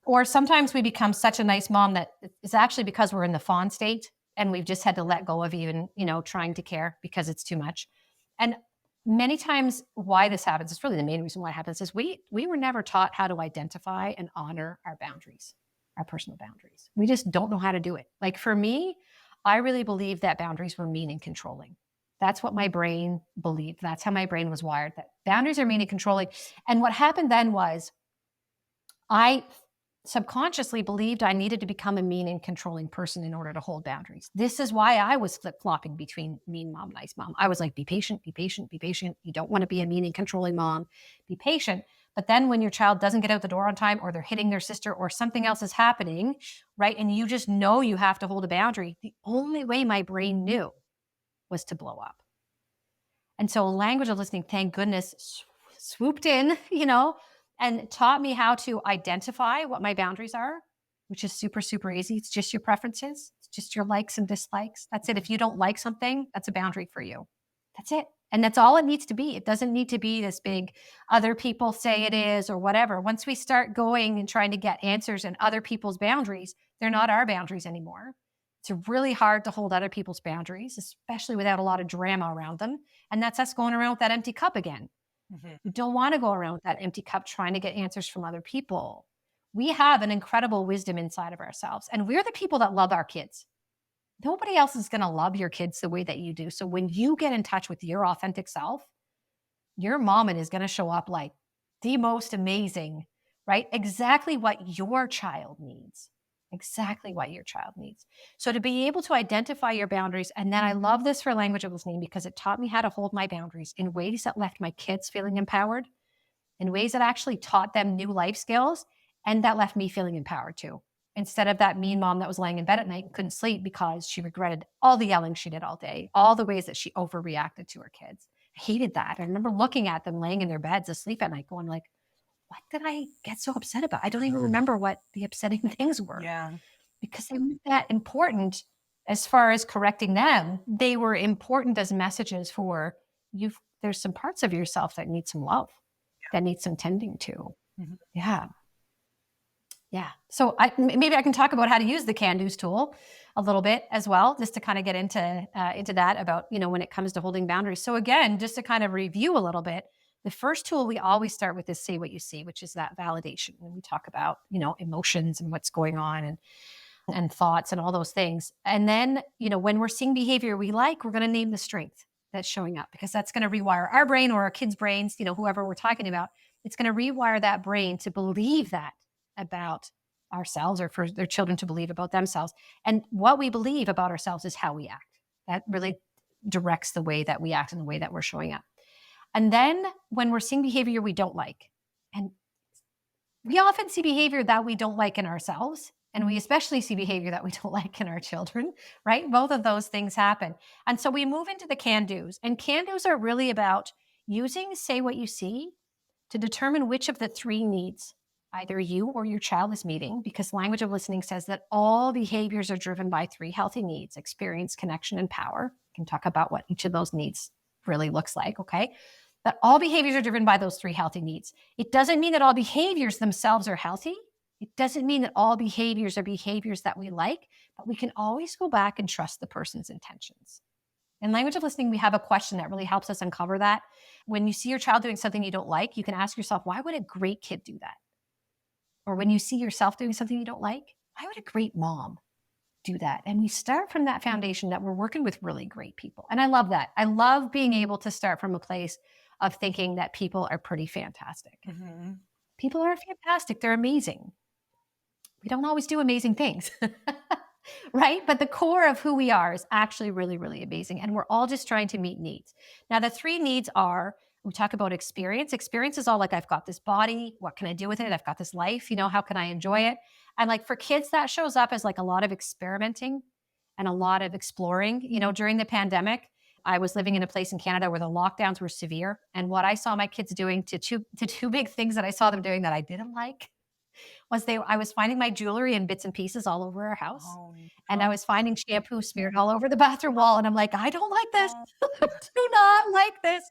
Or sometimes we become such a nice mom that it's actually because we're in the fawn state and we've just had to let go of even, you know, trying to care because it's too much. And many times why this happens, it's really the main reason why it happens, is we were never taught how to identify and honor our boundaries, our personal boundaries. We just don't know how to do it. Like for me, I really believe that boundaries were mean and controlling. That's what my brain believed. That's how my brain was wired, that boundaries are mean and controlling. And what happened then was I subconsciously believed I needed to become a mean and controlling person in order to hold boundaries. This is why I was flip-flopping between mean mom, nice mom. I was like, be patient, be patient, be patient. You don't want to be a mean and controlling mom. Be patient. But then when your child doesn't get out the door on time or they're hitting their sister or something else is happening, right? And you just know you have to hold a boundary. The only way my brain knew was to blow up. And so language of listening, thank goodness, swooped in, you know, and taught me how to identify what my boundaries are, which is super, super easy. It's just your preferences. It's just your likes and dislikes. That's it. If you don't like something, that's a boundary for you. That's it. And that's all it needs to be. It doesn't need to be this big, other people say it is or whatever. Once we start going and trying to get answers in other people's boundaries, they're not our boundaries anymore. It's really hard to hold other people's boundaries, especially without a lot of drama around them. And that's us going around with that empty cup again. Mhm. We don't want to go around with that empty cup trying to get answers from other people. We have an incredible wisdom inside of ourselves, and we're the people that love our kids. Nobody else is going to love your kids the way that you do. So when you get in touch with your authentic self, your mom is going to show up like the most amazing, right? Exactly what your child needs. Exactly what your child needs. So to be able to identify your boundaries, and then I love this for language of listening because it taught me how to hold my boundaries in ways that left my kids feeling empowered, in ways that actually taught them new life skills, and that left me feeling empowered too. Instead of that mean mom that was laying in bed at night and couldn't sleep because she regretted all the yelling she did all day, all the ways that she overreacted to her kids. I hated that. I remember looking at them laying in their beds asleep at night going like, what did I get so upset about? I don't even remember what the upsetting things were Yeah. because they weren't that important as far as correcting them. They were important as messages for you. There's some parts of yourself that need some love, that need some tending to. Mhm. Yeah. Yeah. So maybe I can talk about how to use the can-dos tool a little bit as well, just to kind of get into that about, you know, when it comes to holding boundaries. So again, just to kind of review a little bit, the first tool we always start with is say what you see, which is that validation. When we talk about, you know, emotions and what's going on and thoughts and all those things. And then, you know, when we're seeing behavior we like, we're going to name the strength that's showing up because that's going to rewire our brain or our kids' brains, you know, whoever we're talking about. It's going to rewire that brain to believe that about ourselves or for their children to believe about themselves. And what we believe about ourselves is how we act. That really directs the way that we act and the way that we're showing up. And then when we're seeing behavior we don't like, and we often see behavior that we don't like in ourselves, and we especially see behavior that we don't like in our children, right? Both of those things happen. And so we move into the can-dos, and can-dos are really about using say what you see to determine which of the three needs either you or your child is meeting, because language of listening says that all behaviors are driven by three healthy needs: experience, connection, and power. We can talk about what each of those needs really looks like, okay? But all behaviors are driven by those three healthy needs. It doesn't mean that all behaviors themselves are healthy. It doesn't mean that all behaviors are behaviors that we like, but we can always go back and trust the person's intentions. In language of listening, we have a question that really helps us uncover that. When you see your child doing something you don't like, you can ask yourself, why would a great kid do that? Or when you see yourself doing something you don't like, why would a great mom do that? And we start from that foundation that we're working with really great people. And I love that. I love being able to start from a place of thinking that people are pretty fantastic. Mhm. People are fantastic. They're amazing. We don't always do amazing things, right? But the core of who we are is actually really, really amazing. And we're all just trying to meet needs. Now, the three needs are, we talk about experience. Experience is all like, I've got this body. What can I do with it? I've got this life. How can I enjoy it? And like for kids, that shows up as like a lot of experimenting and a lot of exploring. During the pandemic, I was living in a place in Canada where the lockdowns were severe. And what I saw my kids doing to two big things that I saw them doing that I didn't like was I was finding my jewelry in bits and pieces all over our house, Oh, and I no. was finding shampoo smeared all over the bathroom wall, and I'm like, "I don't like this. Oh, Do not like this."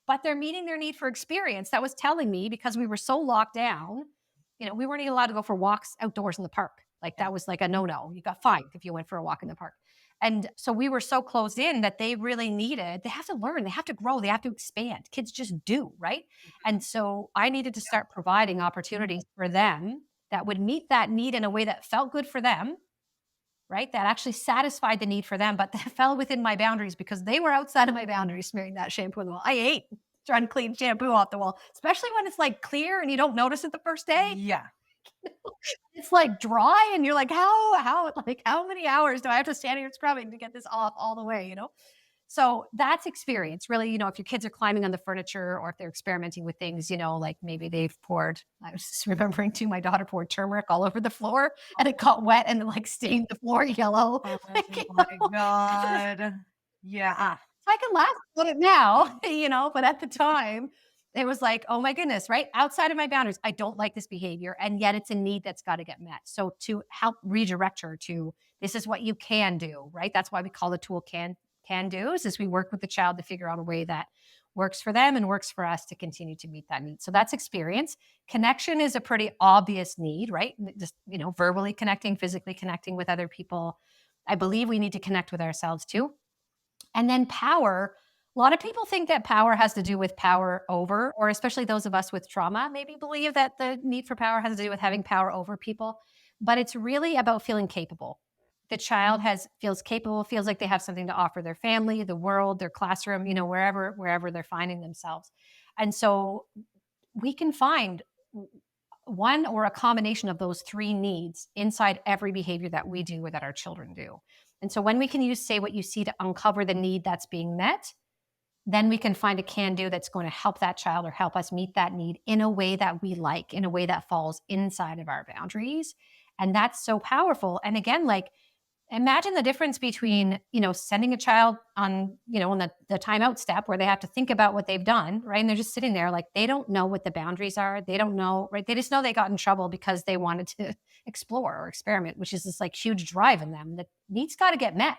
But they're meeting their need for experience. That was telling me, because we were so locked down, we weren't even allowed to go for walks outdoors in the park. Like, yeah. that was like a no-no. You got fined if you went for a walk in the park. And so we were so closed in that they have to learn, they have to grow, they have to expand. Kids just do, right? And so I needed to start providing opportunities for them that would meet that need in a way that felt good for them, right? That actually satisfied the need for them, but that fell within my boundaries because they were outside of my boundaries smearing that shampoo on the wall. I hate trying to clean shampoo off the wall, especially when it's like clear and you don't notice it the first day. Yeah. It's like dry and you're like, how many hours do I have to stand here scrubbing to get this off all the way? So that's experience. Really, if your kids are climbing on the furniture or if they're experimenting with things, like maybe they've poured, I was just remembering too, my daughter poured turmeric all over the floor and it got wet and it like stained the floor yellow. Oh Like, my god. Yeah. I can laugh about it now, but at the time, it was like, oh my goodness, right? Outside of my boundaries, I don't like this behavior. And yet it's a need that's got to get met. So to help redirect her to, this is what you can do, right? That's why we call the tool can do's, is we work with the child to figure out a way that works for them and works for us to continue to meet that need. So that's experience. Connection is a pretty obvious need, right? Just, verbally connecting, physically connecting with other people. I believe we need to connect with ourselves too. And then power, a lot of people think that power has to do with power over, or especially those of us with trauma, maybe believe that the need for power has to do with having power over people. But it's really about feeling capable. The child feels capable, feels like they have something to offer their family, the world, their classroom, wherever they're finding themselves. And so we can find one or a combination of those three needs inside every behavior that we do or that our children do. And so when we can use say what you see to uncover the need that's being met, then we can find a can do that's going to help that child or help us meet that need in a way that we like, in a way that falls inside of our boundaries. And that's so powerful. And again, like, imagine the difference between, sending a child on, on the timeout step where they have to think about what they've done, right? And they're just sitting there like, they don't know what the boundaries are. They don't know, right? They just know they got in trouble because they wanted to explore or experiment, which is this like huge drive in them that needs got to get met.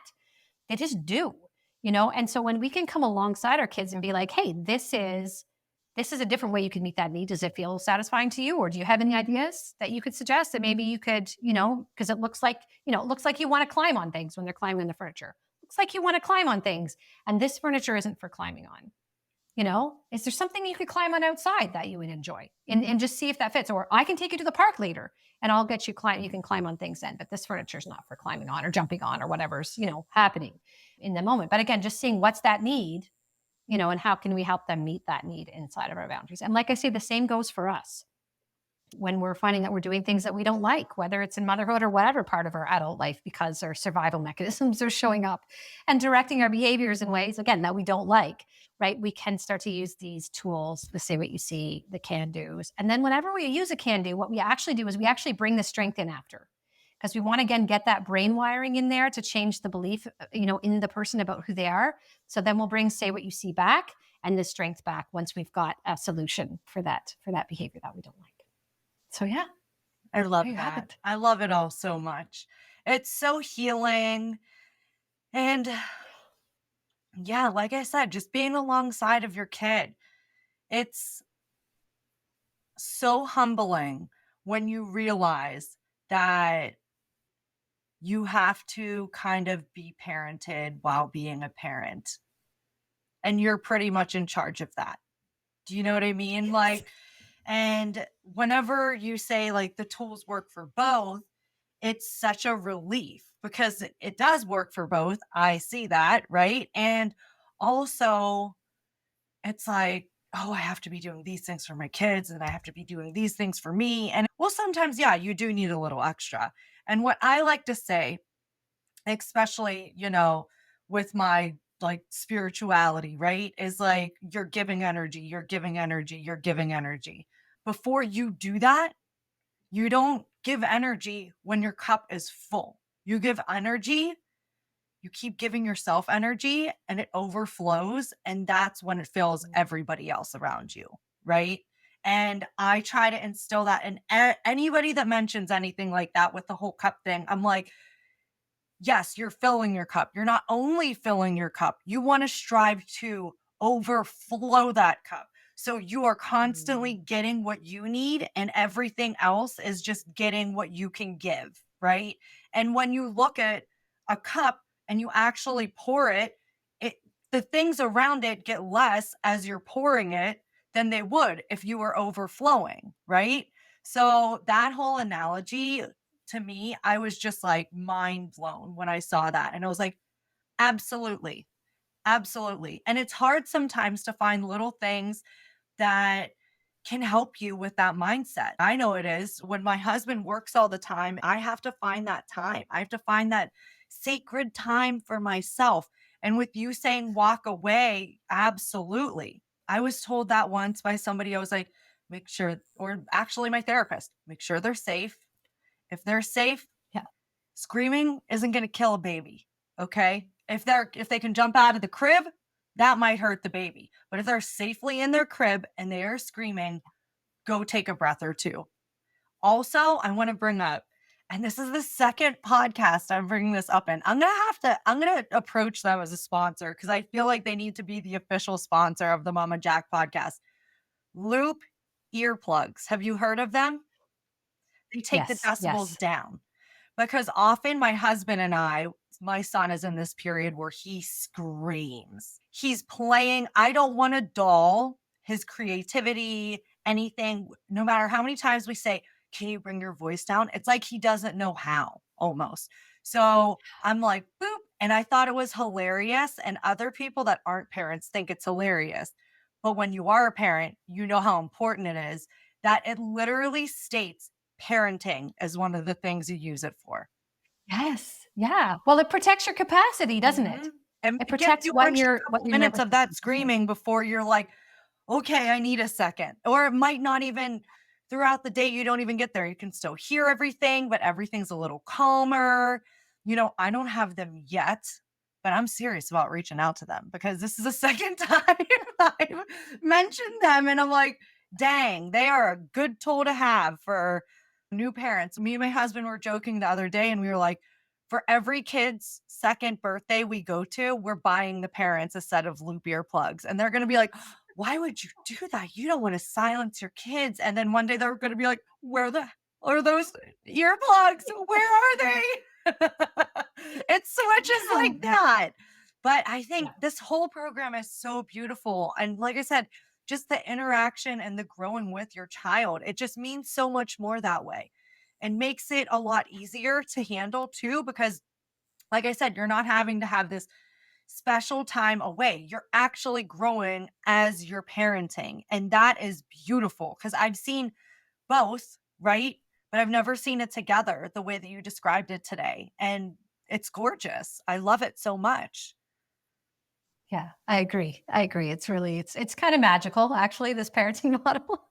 They just do. And so when we can come alongside our kids and be like, hey, this is a different way you can meet that need. Does it feel satisfying to you? Or do you have any ideas that you could suggest that maybe you could, because it looks like you want to climb on things when they're climbing on the furniture. Looks like you want to climb on things. And this furniture isn't for climbing on. Is there something you could climb on outside that you would enjoy and just see if that fits? Or I can take you to the park later and I'll get you you can climb on things then, but this furniture is not for climbing on or jumping on or whatever's, happening in the moment. But again, just seeing what's that need, and how can we help them meet that need inside of our boundaries? And like I say, the same goes for us. When we're finding that we're doing things that we don't like, whether it's in motherhood or whatever part of our adult life, because our survival mechanisms are showing up and directing our behaviors in ways, again, that we don't like, right? We can start to use these tools, the say what you see, the can do's. And then whenever we use a can do, what we actually do is we actually bring the strength in after. Because we want to, again, get that brain wiring in there to change the belief, in the person about who they are. So then we'll bring say what you see back and the strength back once we've got a solution for that behavior that we don't like. So yeah, I love there you have that. it. I love it all so much. It's so healing. And yeah, like I said, just being alongside of your kid, it's so humbling when you realize that you have to kind of be parented while being a parent. And you're pretty much in charge of that. Do you know what I mean? Yes. And whenever you say like the tools work for both, it's such a relief because it does work for both. I see that, right? And also, it's like, oh, I have to be doing these things for my kids and I have to be doing these things for me. And well, sometimes, yeah, you do need a little extra. And what I like to say, especially, with my like spirituality, right, is like you're giving energy, you're giving energy, you're giving energy. Before you do that, you don't give energy when your cup is full. You give energy, you keep giving yourself energy and it overflows. And that's when it fills everybody else around you. Right. And I try to instill that in anybody that mentions anything like that with the whole cup thing. I'm like, yes, you're filling your cup. You're not only filling your cup, you want to strive to overflow that cup. So you are constantly Mm. getting what you need, and everything else is just getting what you can give, right? And when you look at a cup and you actually pour it, it the things around it get less as you're pouring it than they would if you were overflowing, right? So that whole analogy to me, I was just like mind blown when I saw that. And I was like, absolutely, absolutely. And it's hard sometimes to find little things that can help you with that mindset. I know it is. When my husband works all the time, I have to find that time. I have to find that sacred time for myself. And with you saying walk away, absolutely. I was told that once by somebody. I was like, make sure, or actually my therapist, make sure they're safe. If they're safe, Yeah. screaming isn't gonna kill a baby, okay? If they can jump out of the crib, that might hurt the baby. But if they're safely in their crib and they are screaming, go take a breath or two. Also, I wanna bring up, and this is the second podcast I'm bringing this up in. I'm gonna approach them as a sponsor because I feel like they need to be the official sponsor of the Mama Jack podcast. Loop earplugs. Have you heard of them? They take the Yes. decibels Yes. down. Because often my husband and my son is in this period where he screams. He's playing, I don't want to dull his creativity, anything, no matter how many times we say, can you bring your voice down? It's like he doesn't know how almost. So I'm like, boop. And I thought it was hilarious. And other people that aren't parents think it's hilarious. But when you are a parent, you know how important it is that it literally states parenting is one of the things you use it for. Yes. Yeah. Well, it protects your capacity, doesn't it? Mhm. And It it gives protects you an extra what couple your minutes nervous of that system doesn't. screaming before you're like, "Okay, I need a second." Or it might not even throughout the day, you don't even get there. You can still hear everything, but everything's a little calmer. I don't have them yet, but I'm serious about reaching out to them because this is the second time I've mentioned them, and I'm like, "Dang, they are a good tool to have for new parents." Me and my husband were joking the other day, and we were like, for every kid's second birthday we go to, we're buying the parents a set of loop earplugs. And they're going to be like, why would you do that? You don't want to silence your kids. And then one day they're going to be like, where the are those earplugs? Where are they? It's switches Yeah. like that. But I Yeah. think this whole program is so beautiful. And like I said, just the interaction and the growing with your child, it just means so much more that way and makes it a lot easier to handle too. Because, like I said, you're not having to have this special time away. You're actually growing as you're parenting. And that is beautiful because I've seen both, right? But I've never seen it together the way that you described it today. And it's gorgeous. I love it so much. Yeah. I agree. I agree. It's kind of magical, actually, this parenting model.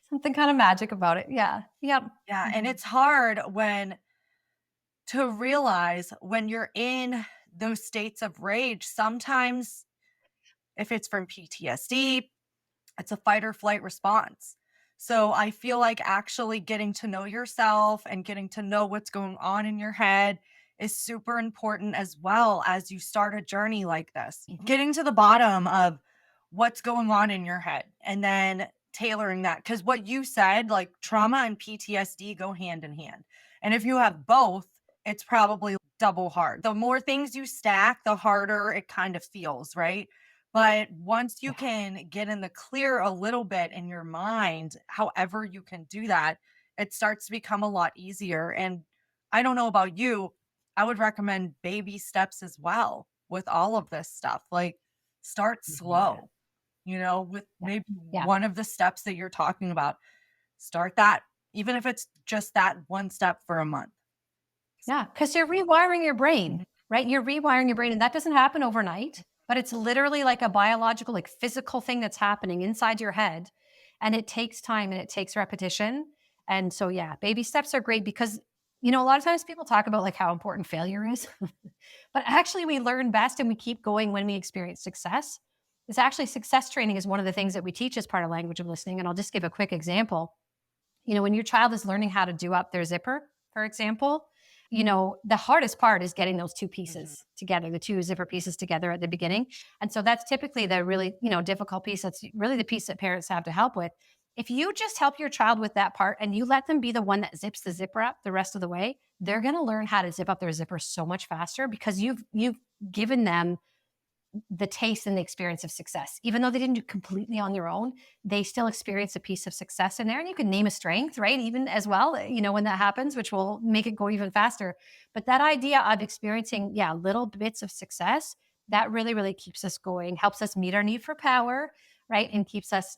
Something kind of magic about it. Yeah. Yep. Yeah. And Mhm. it's hard to realize when you're in those states of rage, sometimes if it's from PTSD, it's a fight or flight response. So I feel like actually getting to know yourself and getting to know what's going on in your head is super important as well as you start a journey like this. Getting to the bottom of what's going on in your head and then tailoring that. Because what you said, like trauma and PTSD go hand in hand. And if you have both, it's probably double hard. The more things you stack, the harder it kind of feels, right? But once you Yeah. can get in the clear a little bit in your mind, however you can do that, it starts to become a lot easier. And I don't know about you, I would recommend baby steps as well with all of this stuff. Like start Yeah. slow, with Yeah. maybe Yeah. one of the steps that you're talking about. Start that, even if it's just that one step for a month. Yeah, because you're rewiring your Mhm. brain, right? You're rewiring your brain, and that doesn't happen overnight, but it's literally like a biological, like physical thing that's happening inside your head. And it takes time and it takes repetition. And so, yeah, baby steps are great because, a lot of times people talk about like how important failure is, but actually we learn best and we keep going when we experience success. It's actually success training is one of the things that we teach as part of language of listening. And I'll just give a quick example. When your child is learning how to do up their zipper, for example, the hardest part is getting those two Mhm. pieces together, the two zipper pieces together at the beginning. And so that's typically the really, difficult piece. That's really the piece that parents have to help with. If you just help your child with that part and you let them be the one that zips the zipper up the rest of the way, they're going to learn how to zip up their zipper so much faster because you've given them the taste and the experience of success. Even though they didn't do completely on their own, they still experience a piece of success in there. And you can name a strength, right? Even as well, when that happens, which will make it go even faster. But that idea of experiencing, yeah, little bits of success, that really, really keeps us going, helps us meet our need for power, right? And keeps us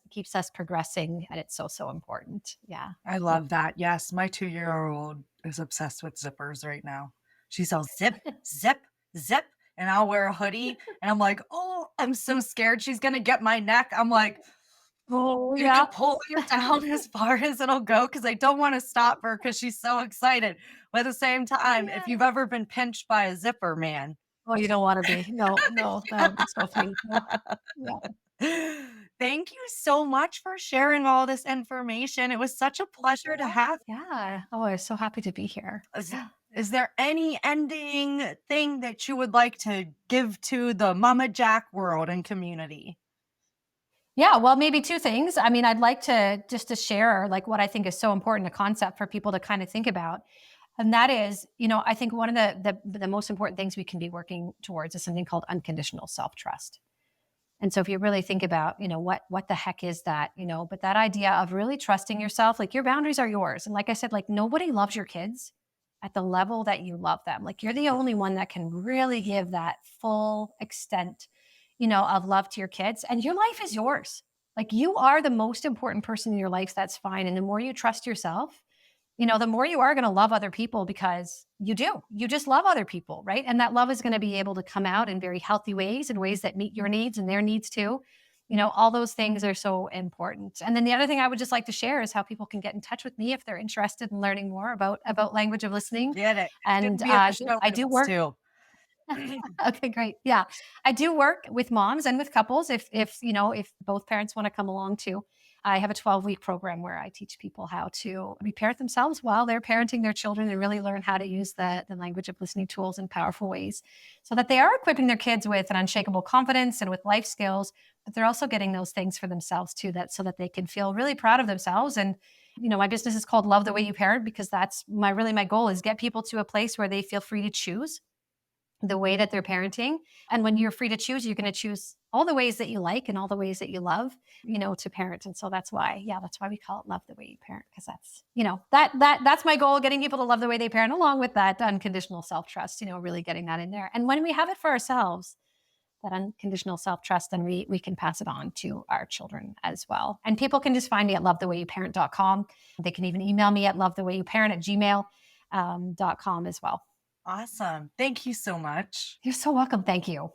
progressing. And it's so, so important. Yeah. I Yeah. love that. Yes, my 2-year-old is obsessed with zippers right now. She sells zip, zip, zip, and I'll wear a hoodie, and I'm like, "Oh, I'm so scared she's gonna get my neck." I'm like, Oh, "You yeah. can pull it down as far as it'll go because I don't wanna stop her because she's so excited." But at the same time, if Yeah. you've ever been pinched by a zipper, man. Oh, you don't want to be. No, no, that would be so painful. Yeah. Thank you so much for sharing all this information. It was such a pleasure to have. Yeah. Oh, I'm so happy to be here. Is is there any ending thing that you would like to give to the Mama Jack world and community? Yeah, well, maybe two things. I mean, I'd like to just to share like what I think is so important a concept for people to kind of think about. And that is, I think one of the most important things we can be working towards is something called unconditional self-trust. And so if you really think about, what the heck is that, but that idea of really trusting yourself, like your boundaries are yours. And like I said, like nobody loves your kids at the level that you love them. Like you're the only one that can really give that full extent, of love to your kids. And your life is yours. Like you are the most important person in your life. That's fine. And the more you trust yourself, the more you are going to love other people because you do. You just love other people, right? And that love is going to be able to come out in very healthy ways, in ways that meet your needs and their needs too. All those things are so important. And then the other thing I would just like to share is how people can get in touch with me if they're interested in learning more about language of listening. Get it. It's gonna And be in the show I do notes work. too. Okay, great. Yeah. I do work with moms and with couples if both parents want to come along too. I have a 12-week program where I teach people how to reparent themselves while they're parenting their children and really learn how to use the language of listening tools in powerful ways so that they are equipping their kids with an unshakable confidence and with life skills, but they're also getting those things for themselves too, that so that they can feel really proud of themselves. And my business is called Love the Way You Parent because that's my goal is get people to a place where they feel free to choose the way that they're parenting. And when you're free to choose, you're going to choose all the ways that you like and all the ways that you love, to parent. And so that's why we call it Love the Way You Parent, because that's, that's my goal, getting people to love the way they parent along with that unconditional self-trust, really getting that in there. And when we have it for ourselves, that unconditional self-trust, then we can pass it on to our children as well. And people can just find me at lovethewayouparent.com. They can even email me at lovethewayouparent@gmail.com as well. Awesome. Thank you so much. You're so welcome. Thank you.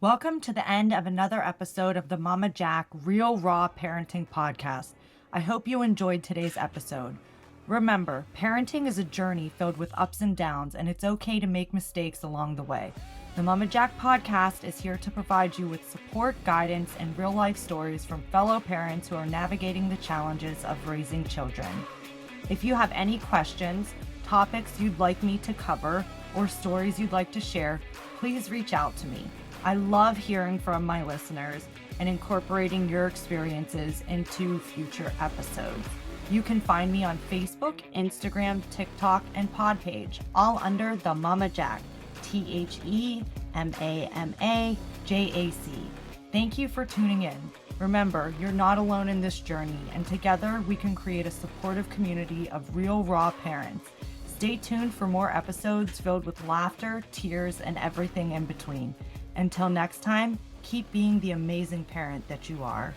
Welcome to the end of another episode of the Mama Jack Real Raw Parenting Podcast. I hope you enjoyed today's episode. Remember, parenting is a journey filled with ups and downs, and it's okay to make mistakes along the way. The Mama Jack podcast is here to provide you with support, guidance, and real-life stories from fellow parents who are navigating the challenges of raising children. If you have any questions, topics you'd like me to cover, or stories you'd like to share, please reach out to me. I love hearing from my listeners and incorporating your experiences into future episodes. You can find me on Facebook, Instagram, TikTok, and Podpage, all under The Mama Jack. TheMamaJac. Thank you for tuning in. Remember, you're not alone in this journey, and together we can create a supportive community of real, raw parents. Stay tuned for more episodes filled with laughter, tears, and everything in between. Until next time, keep being the amazing parent that you are.